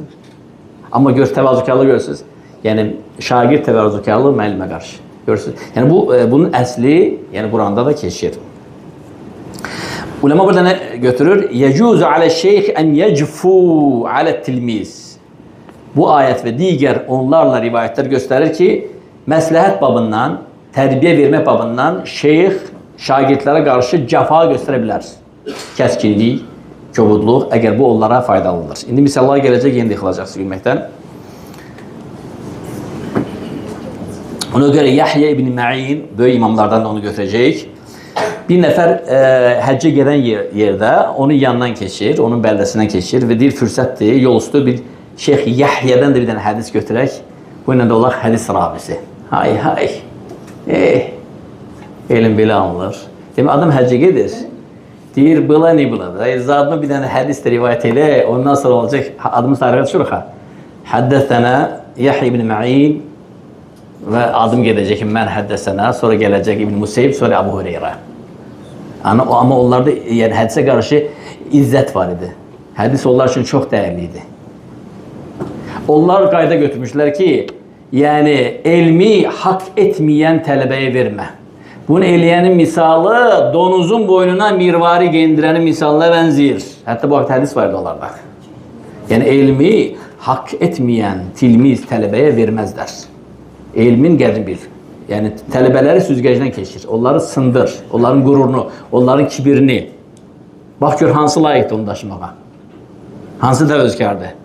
Amma təvazökarlıq görürsünüz. Yəni şagird təvazökarlığı müəllimə qarşı. Görürsünüz. Yəni bunun əsli, yəni Quranda da keçir. Ulema burada nə götürür? Yecuzu alə'ş-şeyx en yecfu alə't-tilmiz. Bu ayət və digər onlarla rivayətlər göstərir ki, məsləhət babından, tərbiyə vermək babından şeyx şagirdlərə qarşı cəfa göstərə bilər. Kəskinlik, kobudluq, əgər bu onlara faydalıdır. İndi misallar gələcək, yeni yıxılacaqsınız gülməkdən. Ona görə Yahya ibn Ma'in, böyük imamlardan da onu götürəcəyik. Bir nəfər həccə gedən yerdə onun yanından keçir, onun bəldəsindən keçir və deyir, fürsətdir, yol üstü bir Şeyx Yahya'dan da bir dənə hədis götürək. Bu ilə də olaq hədis rabisi. Hay, elm belə anılır. Demək, adam həccə gedir. Deyir, bila ne bila. Zadıma bir dənə hədis də rivayət elə, ondan sonra olacaq, adımı sarığa düşürük ha. Həddəsənə Yahya ibn Ma'in və adım gedəcək ki, mən həddəsənə, sonra gələcək İbn Museyb, sonra Abu Hüreyrə. Amma onlarda yəni, hədisə qarşı izzət var idi. Hədis onlar üçün çox dəyərli idi. Onlar qayda götürmüşlər ki, yəni elmi haqq etməyən tələbəyə vermə. Bunu eləyənin misalı donuzun boynuna mirvari geyindirənin misalına bənzəyir. Hətta bu haqda hədis var idi onlarda. Yəni elmi haqq etməyən tilmiz tələbəyə verməzlər. Elmin qədrini bil. Yəni tələbələri süzgəcdən keçir. Onları sındır. Onların qürurunu, onların kibirini. Bax gör hansı layiqdir onu daşımağa. Hansı təvəzzükardır.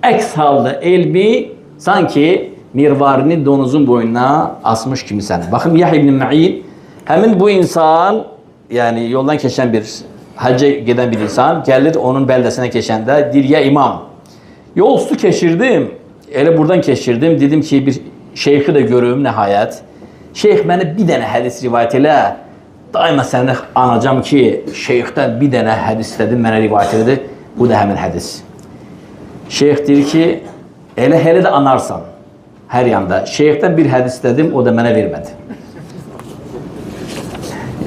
Əks halda elmi sanki mirvarini donuzun boynuna asmış kimi səni. Baxın Yahya ibn Ma'in həmin bu insan, yəni yoldan keçən bir, həccə gedən bir insan gəlir onun bəldəsinə keçəndə deyir, ya imam, yol üstü keçirdim, elə buradan keçirdim, dedim ki bir şeyxi də görüm nəhayət. Şeyx mənə bir dənə hədis rivayət elə, daima səni anacam ki, şeyxdən bir dənə hədis istədim, mənə rivayət elədi, bu da həmin hədis. Şeyx deyir ki, elə də anarsan hər yanda. Şeyxdən bir hədis istədim, o da mənə vermədi.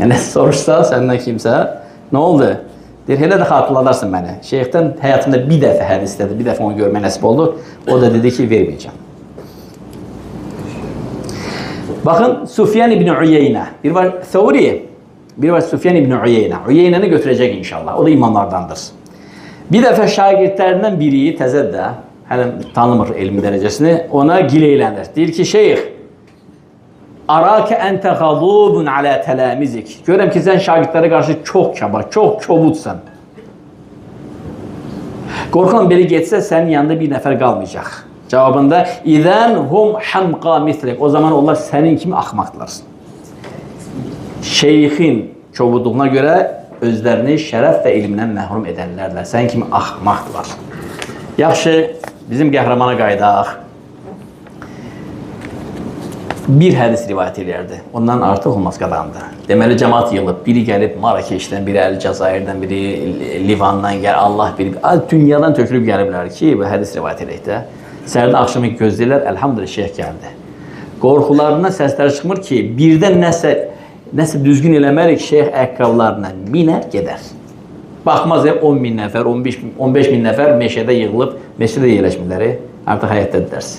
Yəni soruşsa səndən kimsə, nə oldu? Deyir, elə də xatırladarsın mənə. Şeyxdən həyatımda bir dəfə hədis istədi, bir dəfə onu görmək nəsib oldu. O da dedi ki, verməyəcəm. Baxın, Sufyan ibn Uyeynə. Bir var Thawri, bir var Sufyan ibn Uyeynə. Uyeynəni götürəcək inşallah. O da imamlardandır. Bir dəfə şagirdlərindən biri təzədə, hələ tanımır elmi dərəcəsini, ona gileylənir. Deyir ki, şeyx, Arakə əntə qadubun alə tələmizik. Görürəm ki, sən şagirdlərə qarşı çox kaba, çox kobudsan. Qorxuram, belə getsə, sənin yanında bir nəfər qalmayacaq. Cavabında, İzən hum hamqa mislik. O zaman onlar sənin kimi axmaqdılar. Şeyxin kobudluğuna görə özlərini şərəf və ilmindən məhrum edənlərlə sən kimi axmaqdılar. Yaxşı, bizim qəhrəmana qaydaq. Bir hədis rivayət edirdi. Ondan artıq olmaz qadandı. Deməli, cəmaat yığılıb, biri gəlib Marakeşdən, biri Əl-Cəzairdən, biri Livandan gəlir, Allah bilir. Dünyadan tökülüb gəliblər ki, bu hədis rivayət edək də. Səhərdən axşamı gözləyirlər, əlhamdülillah şeyx gəldi. Qorxularından səslər çıxmır ki, birdən nəsə düzgün eləməliyik, şeyx əqqablarına minər, gedər. Baxmaz, 10 min nəfər, 15 min nəfər meşədə yığılıb, meşədə yerləşmirləri, artıq həyətdədirlər.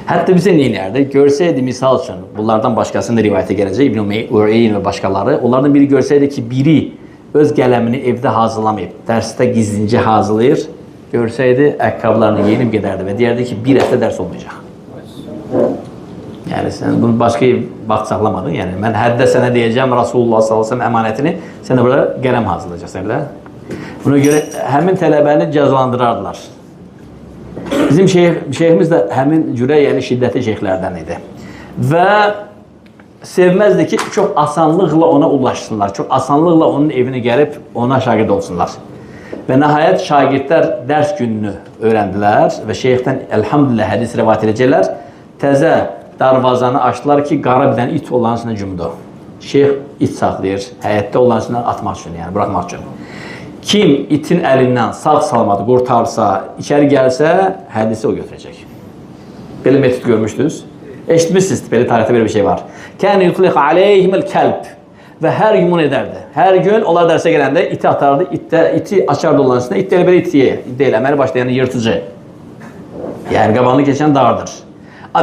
Hətta bizə neynərdi? Görsəydi, misal üçün, bunlardan başqasının rivayətə gələcək, İbn Uyeyn və başqaları, onlardan biri görsəydi ki, biri öz qələmini evdə hazırlamayıb, dərsdə gizlincə hazırlayır, görsəydi, əqqablarını yeyinib gedərdi və deyərdi ki, bir həftə dərs olmayacaq. Yəni, sən bunu başqa vaxt saxlamadın. Yəni, mən həddə sənə deyəcəm, Rasulullah s.ə.v əmanətini, sən də burada qələm hazırlayacaqsan, elə? Buna görə həmin tələbəni cəzalandırardılar. Bizim şeyximiz də həmin cürə, yəni şiddətli şeyxlərdən idi. Və sevməzdi ki, çox asanlıqla ona ulaşsınlar, çox asanlıqla onun evinə gəlib ona şagird olsunlar. Və nəhayət şagirdlər dərs gününü öyrəndilər və şeyxdən əlhamdülillah hədis rivayət edəcəklər. Təzə darvazanı açdılar ki, qara bir dənə it olan üstünə cümdü. Şeyx it saxlayır, həyətdə olan üstünə atmaq üçün, yəni buraxmaq üçün. Kim itin əlindən sağ-salamat qurtarsa, içəri gəlsə, hədisi o götürəcək. Belə metod görmüşdünüz. Eşitmişsiniz, belə tarixdə belə bir şey var. Kən yutliq aleyhimel kəlb və hər gün bunu edərdi. Hər gün onlar dərsə gələndə iti atardı, iti açardı olan üstünə, it də elə belə itiyə, it deyil, əməli başlayan yırtıcı. Yani qabanı keçən dardır.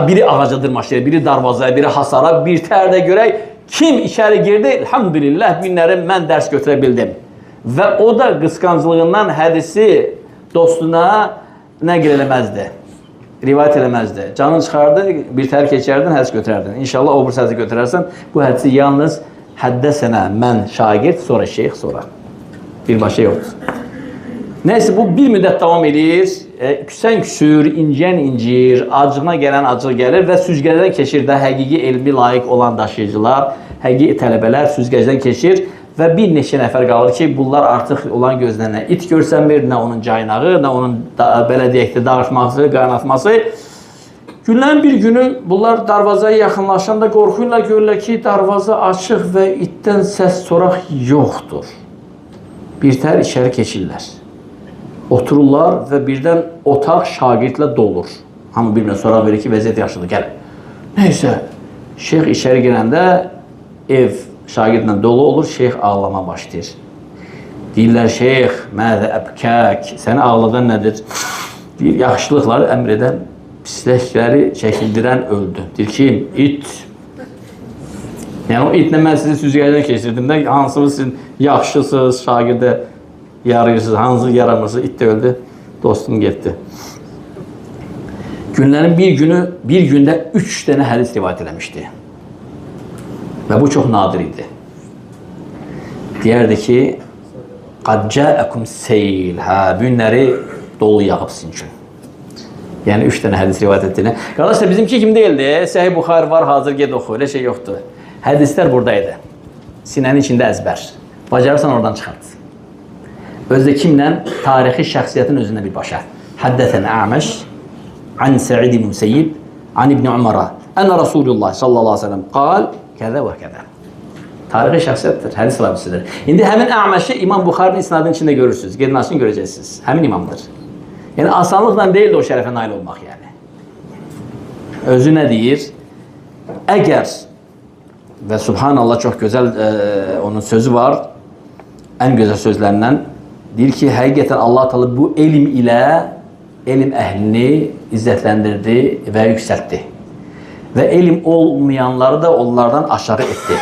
Biri ağaca dırmaşır, biri darvazaya, biri hasara, bir tər də görək kim içəri girdi? Elhamdülillah günlərim mən dərs götürə bildim. Və o da qısqanclığından hədisi dostuna nəql eləməzdi. Rivayət eləməzdi. Canın çıxardı, bir tər keçərdin, hədis götürərdin. İnşallah o bir sözü götürərsən, bu hədisi yalnız həddəsənə, mən şagird, sonra şeyx, sonra. Birbaşa yoxdur. Neyse bu bir müddət davam edir. Küsən küsür, incən incir, acığına gələn acıq gəlir və süzgəcdən keçir də həqiqi elmi layiq olan daşıyıcılar, həqiqi tələbələr süzgəcdən keçir və bir neçə nəfər qalır ki, bunlar artıq olan gözdən nə it görsənmir, nə onun caynağı, nə onun belə deyək də dağıtması, qaynatması. Günlərin bir günü bunlar darvazaya yaxınlaşanda qorxuyla görürlər ki, darvaza açıq və itdən səs soraq yoxdur. Bir tər içəri keçirlər. Otururlar və birdən otaq şagirdlə dolur. Hamı bir-birinə soraq verir ki, vəziyyət yaşlıdır, gəl. Neysə, şeyx içəri girəndə ev şagirdlə dolu olur, şeyx ağlama başlayır. Deyirlər, şeyx, mədə əbkək, səni ağladan nədir? Deyir, yaxşılıqları əmr edən, pisləkləri çəkildirən öldü. Deyir ki, it. Yəni o itlə mən sizi süzgəcdən keçirdim də, hansınız sizin yaxşısınız, şagirdə yarayırsınız, hansı yaramırsınız, it də öldü, dostum getdi. Günlərin bir gündə 3 dənə hədis rivayət eləmişdi. Və bu çox nadir idi. Deyərdi ki, qad cəəkum seyl, bu günləri dolu yağıb sizin üçün. Yəni 3 dənə hədis rivayət etdiyini. Qardaşlar, bizimki kim deyildi? Səhih Buxari var, hazır ged oxu, elə şey yoxdur. Hədislər buradaydı. Sinənin içində əzbər. Bacarırsan oradan çıxart. Özdə kimlə? Tarixi şəxsiyyətin özündə birbaşa. Həddətən Əməş, an Səid ibn Müseyyib, an İbn Umara, ənə Rasulullah sallallahu aleyhi ve sellem qal, kədə və kədə. Tarixi şəxsiyyətdir, hədis ravisidir. İndi həmin Əməşi İmam Buxarinin isnadının içində görürsünüz. Gedin açın görəcəksiniz. Həmin imamdır. Yəni asanlıqla deyil o şərəfə nail olmaq yəni. Özü nə deyir? Əgər və subhanallah çox gözəl onun sözü var. Ən gözəl sözlərindən deyir ki, həqiqətən Allah Teala bu elm ilə elm əhlini izzətləndirdi və yüksəltdi. Və elm olmayanları da onlardan aşağı etdi.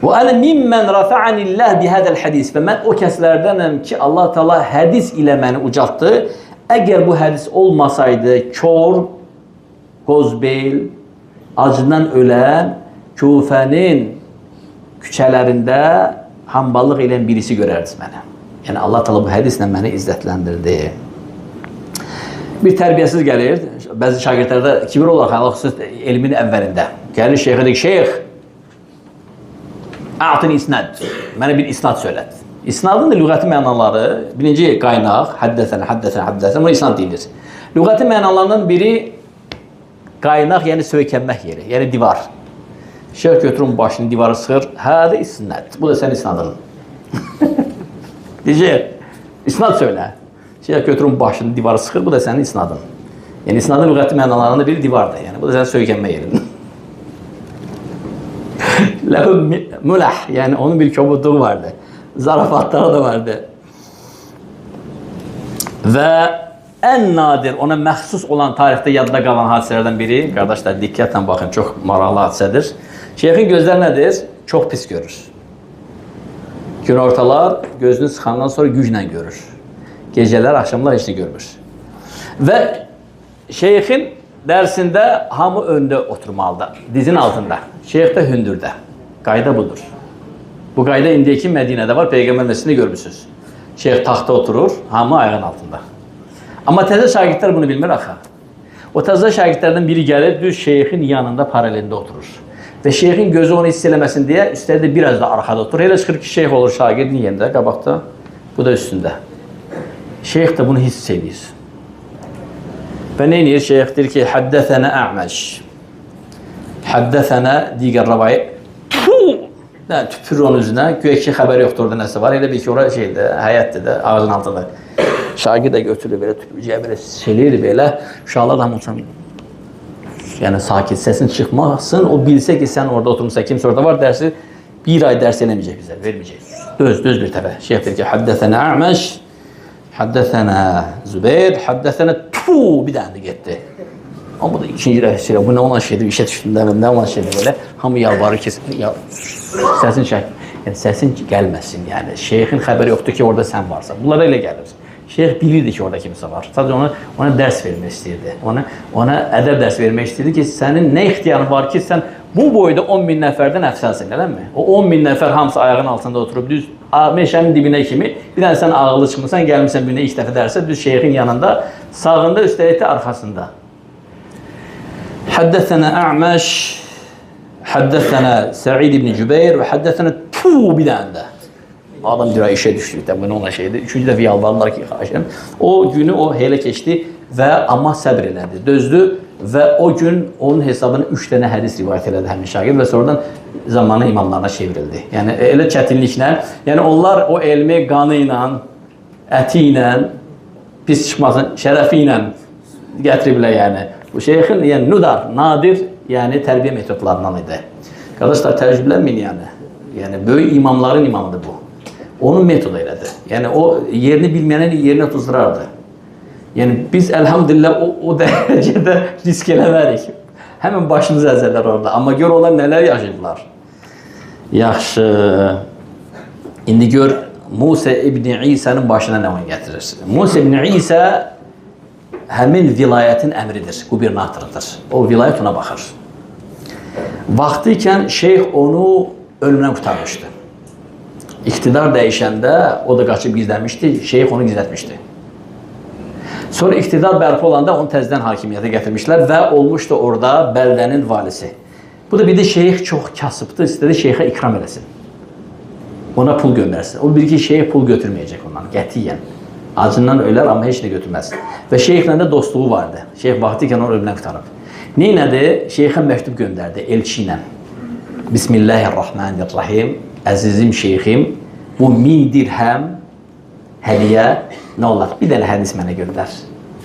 Və ənə mimmən rafa'anillah bihədəl hədis. Və mən o kəslərdənəm ki, Allah Teala hədis ilə məni ucaltdı. Əgər bu hədis olmasaydı, kör, qozbeyl, acından ölən, Küfənin küçələrində hamballıq eləyən birisi görərdiniz mənə. Yəni Allah Teala bu hədislə məni izzətləndirdi. Bir tərbiyəsiz gəlir, bəzi şagirdlərdə kibir olaraq, xüsusən elmin əvvəlində. Gəlir şeyxə deyir, şeyx, a'tini isnad, mənə bir isnad söylət. İsnadın da lüğəti mənaları, birinci qaynaq, həddəsən, buna isnad deyilir. Lüğəti mənalarından biri qaynaq, yəni söykənmək yeri, yəni divar. Şeyx götürün başını, divarı sıxır, hədə isnad, bu da sənin isnadın. Deyəcək, isnad söylə. Şeyx götürün başını, divarı sıxır, bu da sənin isnadın. Yəni isnadın lüğəti mənalarında biri divardır, yəni bu da sənin söykənmə yerin. Ləhu müləh, yəni onun bir kobudluğu vardı. Zarafatları da vardı. Və ən nadir, ona məxsus olan tarixdə yadda qalan hadisələrdən biri, qardaşlar diqqətlə baxın, çox maraqlı hadisədir. Şeyxin gözləri nədir? Çox pis görür. Günortalar gözünü sıxandan sonra güclə görür. Gecələr, axşamlar heç nə görmür. Və şeyxin dərsində hamı öndə oturmalıdır, dizin altında. Şeyx də hündürdə. Qayda budur. Bu qayda indiki Mədinədə var, Peyğəmbər məscidində görmüsünüz. Şeyx taxta oturur, hamı ayağın altında. Amma təzə şagirdlər bunu bilmir axı. O təzə şagirdlərdən biri gəlir, düz şeyxin yanında paralelində oturur. Və şeyxin gözü onu hiss eləməsin deyə üstədə də biraz da arxada oturur. Elə çıxır ki, şeyx olur şagirdin yerində, qabaqda, bu da üstündə. Şeyx də bunu hiss edir. Və nə edir? Şeyx deyir ki, həddəthənə Ə'məş. Həddəthənə digər rəvayət. Tüpürür onun üzünə, güya ki, xəbər yoxdur orada nəsə var. Elə bir ki, orada şeydir, həyətdir də, ağacın altında. Şagird də götürür, belə tüpürcəyə belə selir, belə. Uşaqlar da hamıcan, yəni sakit, səsin çıxmasın. O bilsə ki, sən orada oturmuşsan, kimsə orada var, dərsi bir ay dərs eləməyəcək bizə, verməyəcək. Düz bir təbə. Şeyx deyir ki, həddəthənə Ə'məş, həddəthənə Zübeyr, həddəthənə Puh, bir dənə də getdi. Amma bu da ikinci dəfə bu nə olan şeydir, işə düşdündə nə olan şeydir belə. Hamı yalvarır ki, səsin çək. Yəni səsin gəlməsin. Yəni şeyxin xəbəri yoxdur ki, orada sən varsan. Bunlara elə gəlir. Şeyx bilirdi ki, orada kimsə var. Sadəcə ona dərs vermək istəyirdi. Ona ədəb dərs vermək istəyirdi ki, sənin nə ixtiyarın var ki, sən bu boyda 10 min nəfərdən əfsəlsin, eləmi? O 10 min nəfər hamısı ayağın altında oturub, düz meşənin dibinə kimi, bir dənə sən ağıllı çıxmısan, gəlmişsən birinə ilk dəfə dərsə, düz şeyxin yanında, sağında, üstəlik də arxasında. Həddəsənə Ə'məş, həddəsənə Səid ibn Cübeyr və həddəsənə Puh, bir dənə də. Adam bir ay işə düşdü, bunu ona şeydir. Üçüncü dəfə yalvarırlar ki, xahiş. O günü o elə keçdi və amma səbr elədi, dözdü və o gün onun hesabına 3 dənə hədis rivayət elədi həmin şagird və sonradan zamanı imamlarına çevrildi. Yəni elə çətinliklə, yəni onlar o elmi qanı ilə, əti ilə, pis çıxmasın, şərəfi ilə gətiriblər yəni. Bu şeyxin yəni nudar, nadir, yəni tərbiyə metodlarından idi. Qardaşlar, təəccüblənməyin yəni. Yəni böyük imamların imamıdır bu. Onun metodu elədir. Yəni o yerini bilməyənin yerinə tuzdurardı. Yəni biz elhamdülillah o dərəcədə risk eləmərik. Həmin başımız əzələr orada. Amma gör onlar nələr yaşayıblar. Yaxşı. İndi gör Musa ibn İsa'nın başına nə oyun gətirir. Musa ibn İsa həmin vilayətin əmridir, qubernatorıdır. O vilayət ona baxır. Vaxtı ikən şeyx onu ölümdən qurtarmışdı. İktidar dəyişəndə o da qaçıb gizlənmişdi, şeyx onu gizlətmişdi. Sonra iktidar bərpa olanda onu təzədən hakimiyyətə gətirmişlər və olmuşdu orada bəldənin valisi. Bu da bir də şeyx çox kasıbdır, istədi şeyxə ikram eləsin. Ona pul göndərsin. O bilir ki, şeyx pul götürməyəcək ondan, qətiyyən. Acından ölər, amma heç nə götürməz. Və şeyxlə də dostluğu vardı. Şeyx vaxtı ikən onu ölümdən qurtarıb. Neynədi? Şeyxə məktub göndərdi, elçi ilə. Bismillahirrahmanirrahim. Əzizim şeyxim, bu 1000 dirhəm hədiyə nə olar? Bir dənə hədis mənə göndər.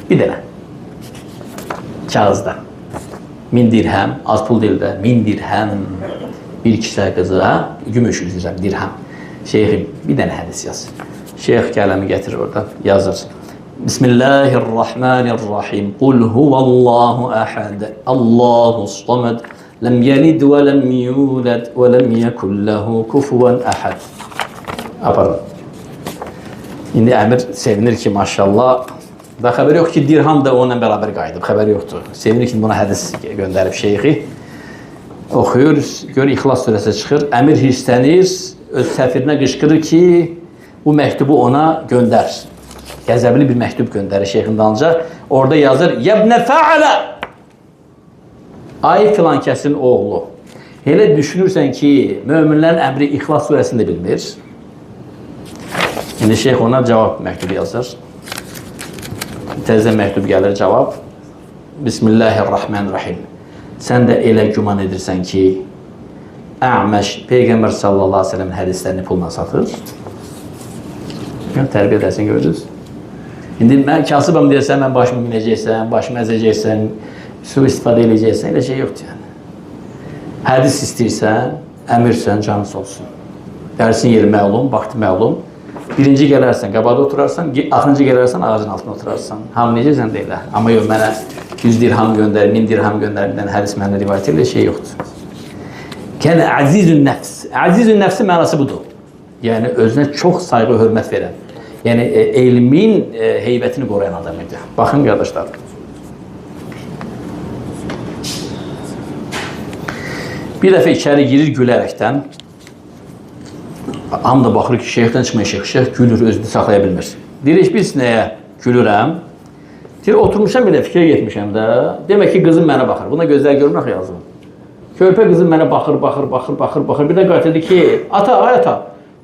Bir dənə. Kağızda. 1000 dirhəm, az pul deyil də, 1000 dirhəm. Bir kisə qızı, gümüş üzrəm, dirhəm. Şeyxim, bir dənə hədis yaz. Şeyx qələmi gətirir orada, yazır. Bismillahirrahmanirrahim. Qul huvallahu əhəd, Allahus samad. Ləm yəlid və ləm yulad və ləm yəkun ləhu kufuvan əhəd. Aparın. İndi əmir sevinir ki, maşallah, da xəbər yox ki, dirham da onunla bərabər qayıdıb, xəbər yoxdur. Sevinir ki, buna hədis göndərib şeyxi. Oxuyur, gör İxlas surəsi çıxır. Əmir hirslənir, öz səfirinə qışqırır ki, bu məktubu ona göndər. Qəzəbli bir məktub göndərir şeyxin dalınca. Orada yazır, Yəbnə fəalə! Ay filan kəsin oğlu. Elə düşünürsən ki, möminlərin əmri İxlas surəsində bilmir. İndi şeyx ona cavab məktubu yazır. Təzə məktub gəlir cavab. Bismillahirrahmanirrahim. Sən də elə güman edirsən ki, Ə'məş Peyğəmbər sallallahu aleyhi ve sellem hədislərini pulla satır. Tərbiyə edərsən, görürsünüz. İndi mən kasıbam deyirsən, mən başımı minəcəksən, başımı əzəcəksən, su istifadə edəcəksən, elə şey yoxdur yəni. Hədis istəyirsən, əmirsən, canısı olsun. Dərsin yeri məlum, vaxtı məlum. Birinci gələrsən, qabada oturarsan, axırıncı gələrsən, ağacın altına oturarsan. Hamı necəsən deyilə. Amma yox, mənə 100 dirham göndər, 1000 dirham göndər, bir dənə hədis mənə rivayət elə şey yoxdur. Kənə əzizün nəfs. Əzizün nəfsi mənası budur. Yəni, özünə çox sayğı, hörmət verən. Yəni, elmin heybətini qoruyan adam idi. Baxın, qardaşlar. Bir dəfə içəri girir gülərəkdən. Hamı da baxır ki, şeyxdən çıxmayacaq. Şeyx gülür, özünü saxlaya bilmir. Deyir, heç bilsin nəyə gülürəm. Deyir, oturmuşam belə fikrə getmişəm də. Demək ki, qızım mənə baxır. Buna gözlər görmək yazım. Körpə qızım mənə baxır. Bir də qayıt dedi ki, ata, ay ata,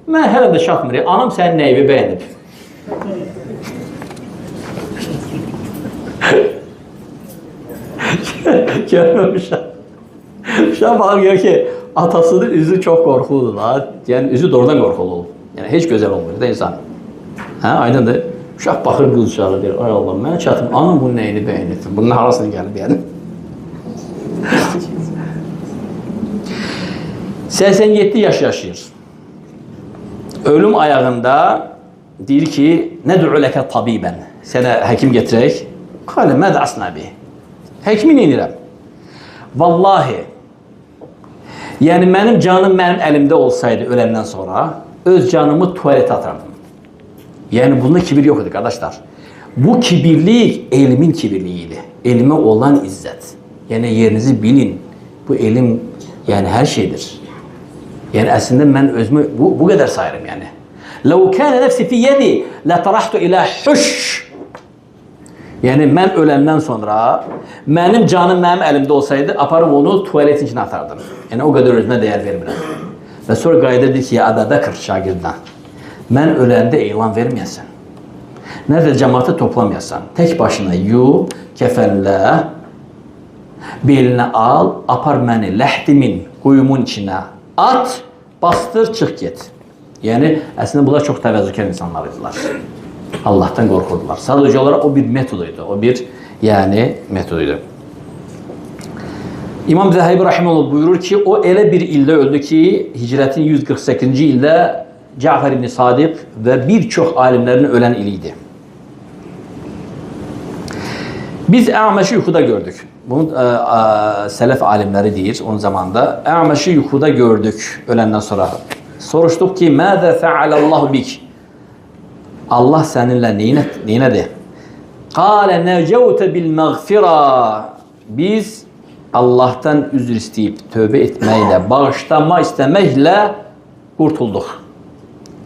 mən hələ də çatmır. Anam sənin nəyini bəyənib. Görməmişəm. Uşaq baxır ki, atasının üzü çox qorxuludur da. Yəni, üzü doğrudan qorxulu olur. Yəni, heç gözəl olmuyor da insan. Hə, aydındır. Uşaq baxır qız uşağı deyir, ay Allah, mənə çatım, anam bunun nəyini bəyənib, bunun harasını gəlib yəni. 87 yaş yaşayır. Ölüm ayağında deyir ki, nəd'u ləkə tabibən. Sənə həkim gətirək. Qale mədə asnabi. Həkmin edirəm. Vallahi, yəni mənim canım mənim əlimdə olsaydı öləndən sonra, öz canımı tuvaletə atardım. Yəni bunda kibir yox idi, qardaşlar. Bu kibirlik elmin kibirliğiydi. Elmə olan izzət. Yəni yerinizi bilin. Bu elm yəni hər şeydir. Yəni əslində mən özümü bu qədər sayırım yəni. Ləv kənə nəfsi fi yedi lətarahtu ilə huş. Yəni mən öləndən sonra mənim canım mənim əlimdə olsaydı aparıb onu tuvaletin içinə atardım. Yəni o qədər özünə dəyər vermirəm. Və sonra qayıdırdı ki, ya Əbu Bəkr şagirdinə, mən öləndə elan verməyəsən. Nə də cəmaatı toplamayasan. Tək başına yu, kəfənlə, belinə al, apar məni ləhdimin, quyumun içinə at, bastır, çıx get. Yəni, əslində bunlar çox təvəzzükar insanlar idilər. Allah'tan qorxurdular. Sadəcə olaraq o bir metoduydu. O bir metoduydu. İmam Zəhəbi Rahimullah buyurur ki, o elə bir ildə öldü ki, hicrətin 148-ci ildə Cəfər ibn Sadiq və bir çox alimlərin ölən ili idi. Biz Əməşi yuxuda gördük. Bunu sələf alimləri deyir onun zamanında. Əməşi yuxuda gördük öləndən sonra. Soruşduq ki, mədə fəalallahu bik? Allah səninlə neynədir? Qalə nəcəvtə bil məğfirə. Biz Allah'tan üzr istəyib, tövbə etməklə, bağışlanma istəməklə qurtulduq.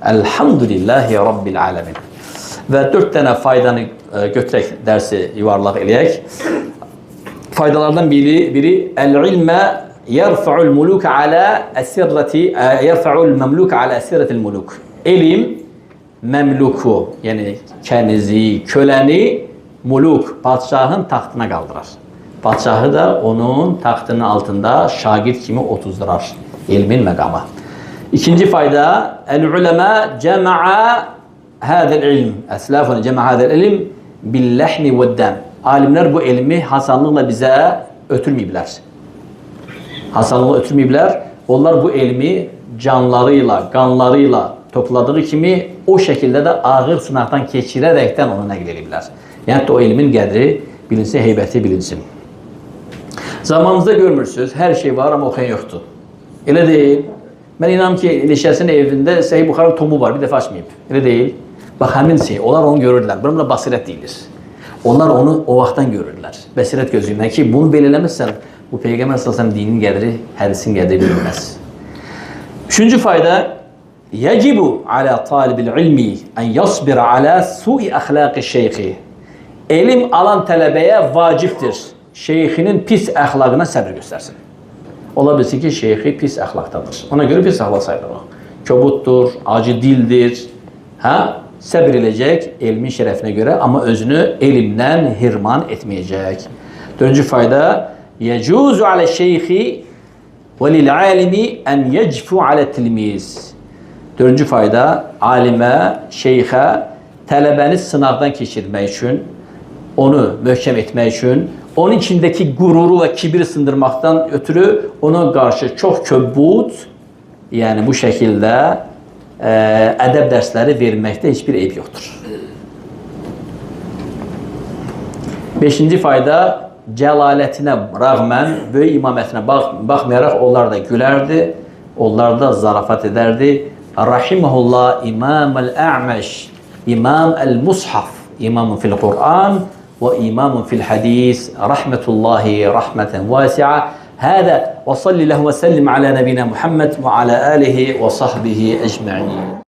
Elhamdülillahi Rabbil aləmin. Və 4 dənə faydanı götürək, dərsi yuvarlaq eləyək. Faydalardan biri el-ilmə yerfa'ul muluk ala əsirrəti, yerfa'ul məmluk ala əsirrətil muluk. Elm məmluku, yəni kənizi, köləni muluk, padşahın taxtına qaldırar. Padşahı da onun taxtının altında şagird kimi otuzdurar. İlmin məqamı. İkinci fayda, el-uləmə cəməə hədəl ilm. Əslafını cəməə hədəl ilm billəhmi və dəm. Alimlər bu elmi hasanlıqla bizə ötürməyiblər. Hasanlıqla ötürməyiblər. Onlar bu elmi canlarıyla, qanlarıyla topladığı kimi o şəkildə də ağır sınaqdan keçirərəkdən onu nəql ediblər. Yəni o elmin qədri bilinsin, heybəti bilinsin. Zamanımızda görmürsünüz, hər şey var amma oxuyan yoxdur. Elə deyil. Mən inanım ki, Neşəsinin evində Səhih Buxarın tomu var, bir dəfə açmayıb. Elə deyil. Bax, həmin şey, onlar onu görürlər. Buna basirət deyilir. Onlar onu o vaxtdan görürlər. Bəsirət gözündən ki, bunu belə eləməzsən, bu Peyğəmbər sallallahu dinin qədri, hədisin qədri bilinməz. Üçüncü fayda, yəcibu alə talibil ilmi ən yasbir alə sui əxlaqi şeyxi. Elm alan tələbəyə vacibdir. Şeyxinin pis əxlaqına səbir göstərsin. Ola bilsin ki, şeyxi pis əxlaqdadır. Ona görə pis əxlaq sayılır. Kobuddur, acı dildir. Səbir eləyəcək elmin şərəfinə görə, amma özünü elmdən hirman etməyəcək. Dördüncü fayda, yecuzu alə şeyxi və lil-alimi ən yecfu alə tilmiz. Dördüncü fayda, alimə, şeyxə tələbəni sınaqdan keçirmək üçün, onu möhkəm etmək üçün, onun içindəki qüruru və kibiri sındırmaqdan ötürü ona qarşı çox köbud, yəni bu şəkildə ədəb dərsləri verməkdə heç bir eyb yoxdur. Beşinci fayda, cəlalətinə rağmən, böyük imamətinə baxmayaraq onlar da gülərdi, onlar da zarafat edərdi. Rahiməhullah İmam el-A'məş, İmam el-Mushaf, İmam fil Qur'an وإمام في الحديث رحمة الله رحمة واسعة. هذا وصلي له وسلم على نبينا محمد وعلى آله وصحبه أجمعين.